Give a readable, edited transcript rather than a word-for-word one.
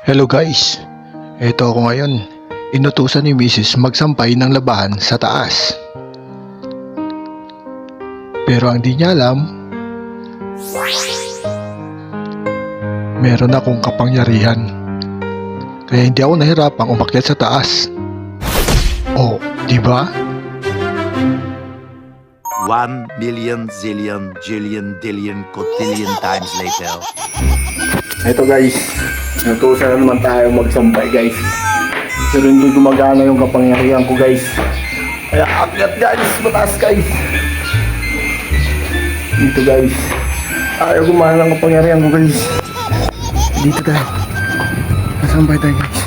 Hello guys, eto ako ngayon. Inutusan ni Mrs. magsampay ng labahan sa taas. Pero ang di niya alam, meron akong kapangyarihan. Kaya hindi ako nahirapang umakyat sa taas. Oh, di ba? 1,000,000 zillion jillion dillion cotillion times later. Ito guys, natusan na naman tayo magsampay guys. Pero hindi gumagana yung kapangyarihan ko guys. Kaya akyat guys, mataas guys. Dito guys, ayaw gumana ng kapangyarihan ko guys. Dito guys, masampay tayo guys.